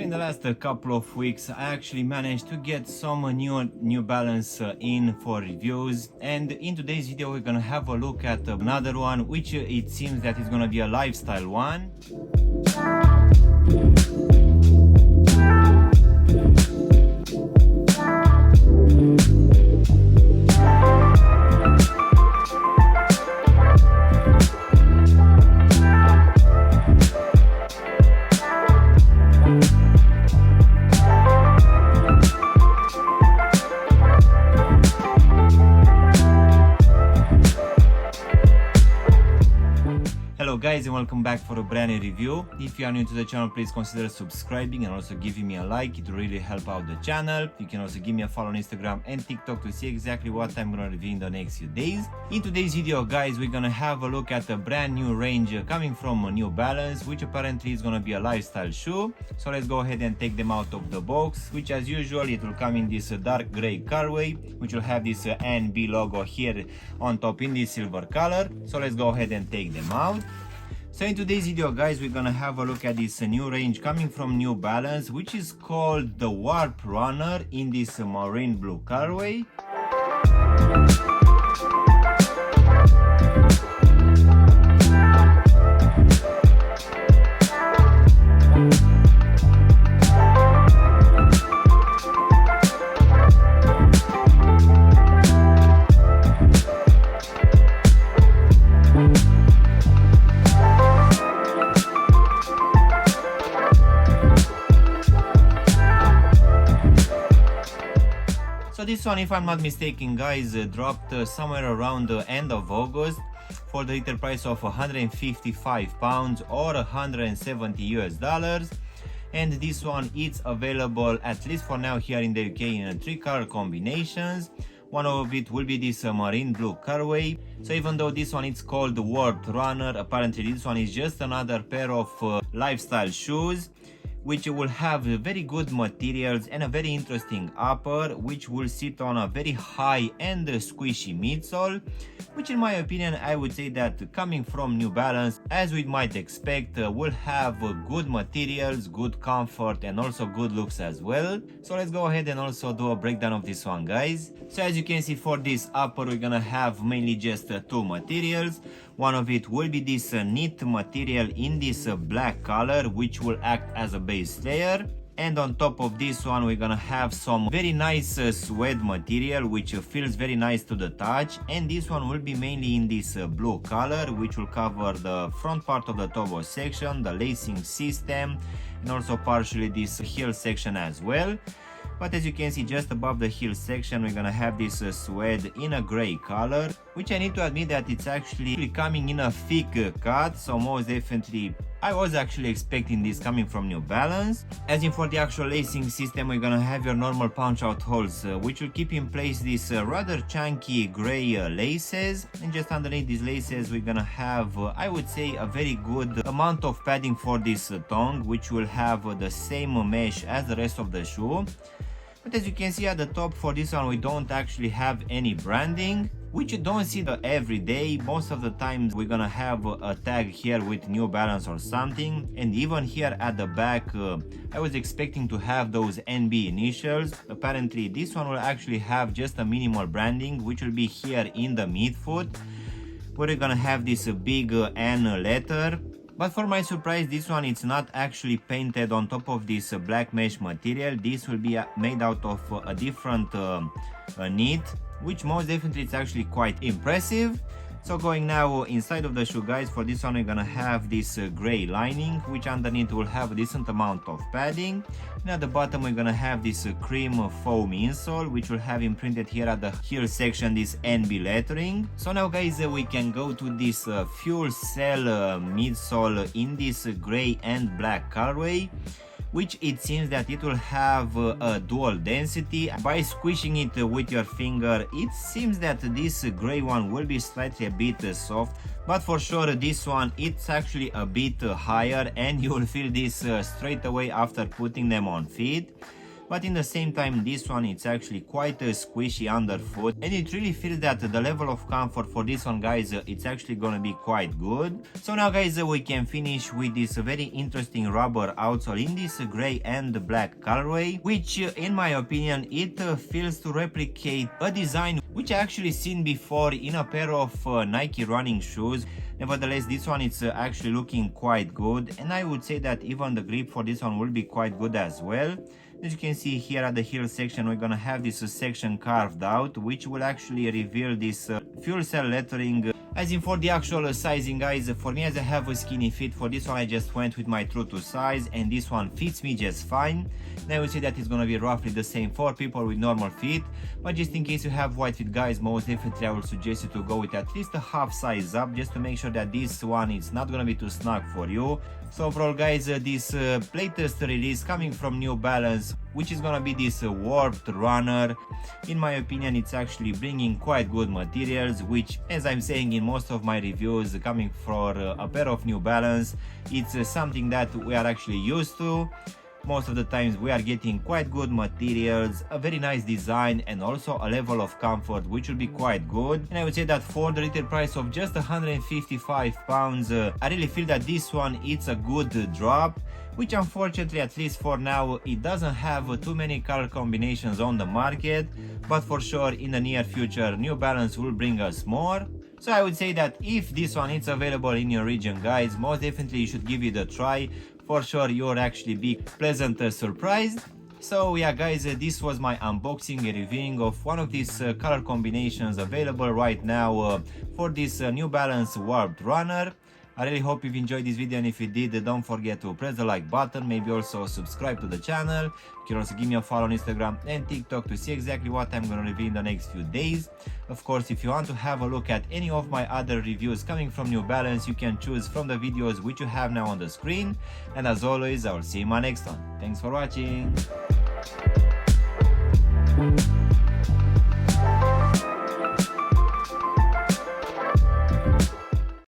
in the last couple of weeks I actually managed to get some New Balance in for reviews, and in today's video we're gonna have a look at another one which it seems that is gonna be a lifestyle one. Hello guys, and welcome back for a brand new review. If you are new to the channel, please consider subscribing and also giving me a like. It will really help out the channel. You can also give me a follow on Instagram and TikTok to see exactly what I'm gonna review in the next few days. In today's video guys, we're gonna have a look at a brand new range coming from New Balance, which apparently is gonna be a lifestyle shoe. So let's go ahead and take them out of the box, which as usual it will come in this dark gray colorway, which will have this NB logo here on top in this silver color. So let's go ahead and take them out. So in today's video guys, we're gonna have a look at this new range coming from New Balance, which is called the WRPD Runner in this marine blue colorway. So this one, if I'm not mistaken guys, dropped somewhere around the end of August for the retail price of £155 or $170 US. And this one is available, at least for now, here in the UK in 3 color combinations. One of it will be this marine blue colorway. So even though this one is called the WRPD Runner, apparently this one is just another pair of lifestyle shoes, which will have very good materials and a very interesting upper, which will sit on a very high and squishy midsole, which in my opinion I would say that coming from New Balance, as we might expect, will have good materials, good comfort and also good looks as well. So let's go ahead and also do a breakdown of this one guys. So as you can see, for this upper we're gonna have mainly just two materials. One of it will be this knit material in this black color, which will act as a base layer. And on top of this one we're gonna have some very nice suede material, which feels very nice to the touch. And this one will be mainly in this blue color, which will cover the front part of the torso section, the lacing system, and also partially this heel section as well. But as you can see, just above the heel section we're gonna have this suede in a gray color, which I need to admit that it's actually coming in a thick cut, so most definitely I was actually expecting this coming from New Balance. As in, for the actual lacing system we're gonna have your normal punch out holes, which will keep in place these rather chunky gray laces, and just underneath these laces we're gonna have I would say a very good amount of padding for this tongue, which will have the same mesh as the rest of the shoe. But as you can see at the top, for this one we don't actually have any branding, which you don't see every day. Most of the time we're gonna have a tag here with New Balance or something, and even here at the back I was expecting to have those NB initials. Apparently this one will actually have just a minimal branding, which will be here in the midfoot, where we're gonna have this big N letter. But for my surprise, this one it's not actually painted on top of this black mesh material. This will be made out of a different knit, which most definitely it's actually quite impressive. So going now inside of the shoe guys, for this one we're gonna have this gray lining, which underneath will have a decent amount of padding. And at the bottom we're gonna have this cream foam insole, which will have imprinted here at the heel section this NB lettering. So now guys, we can go to this fuel cell midsole in this gray and black colorway, which it seems that it will have a dual density. By squishing it with your finger, it seems that this gray one will be slightly a bit soft, but for sure this one it's actually a bit higher, and you will feel this straight away after putting them on feet. but in the same time this one it's actually quite squishy underfoot, and it really feels that the level of comfort for this one, guys, it's actually gonna be quite good. So now, guys, we can finish with this very interesting rubber outsole in this gray and black colorway, which in my opinion it feels to replicate a design which I actually seen before in a pair of Nike running shoes. Nevertheless, this one is actually looking quite good, and I would say that even the grip for this one will be quite good as well. As you can see here at the heel section, we're gonna have this section carved out, which will actually reveal this fuel cell lettering. As in for the actual sizing, guys, for me, as I have a skinny fit, for this one I just went with my true to size, and this one fits me just fine. And I would say that it's gonna be roughly the same for people with normal feet, but just in case you have wide feet, guys, most definitely I would suggest you to go with at least a half size up, just to make sure that this one is not gonna be too snug for you. So overall, guys, this latest release coming from New Balance, which is gonna be this WRPD Runner, in my opinion it's actually bringing quite good materials, which, as I'm saying in most of my reviews coming for a pair of New Balance, it's something that we are actually used to. Most of the times we are getting quite good materials, a very nice design, and also a level of comfort which will be quite good. And I would say that for the retail price of just 155 pounds, I really feel that this one it's a good drop, which unfortunately, at least for now, it doesn't have too many color combinations on the market, but for sure in the near future New Balance will bring us more. So I would say that if this one is available in your region, guys, most definitely you should give it a try. For sure you'll actually be pleasantly surprised. So yeah, guys, this was my unboxing and reviewing of one of these color combinations available right now for this New Balance WRPD Runner. I really hope you've enjoyed this video, and if you did, don't forget to press the like button, maybe also subscribe to the channel. You can also give me a follow on Instagram and TikTok to see exactly what I'm gonna review in the next few days. Of course, if you want to have a look at any of my other reviews coming from New Balance, you can choose from the videos which you have now on the screen. And as always, I will see you in my next one. Thanks for watching.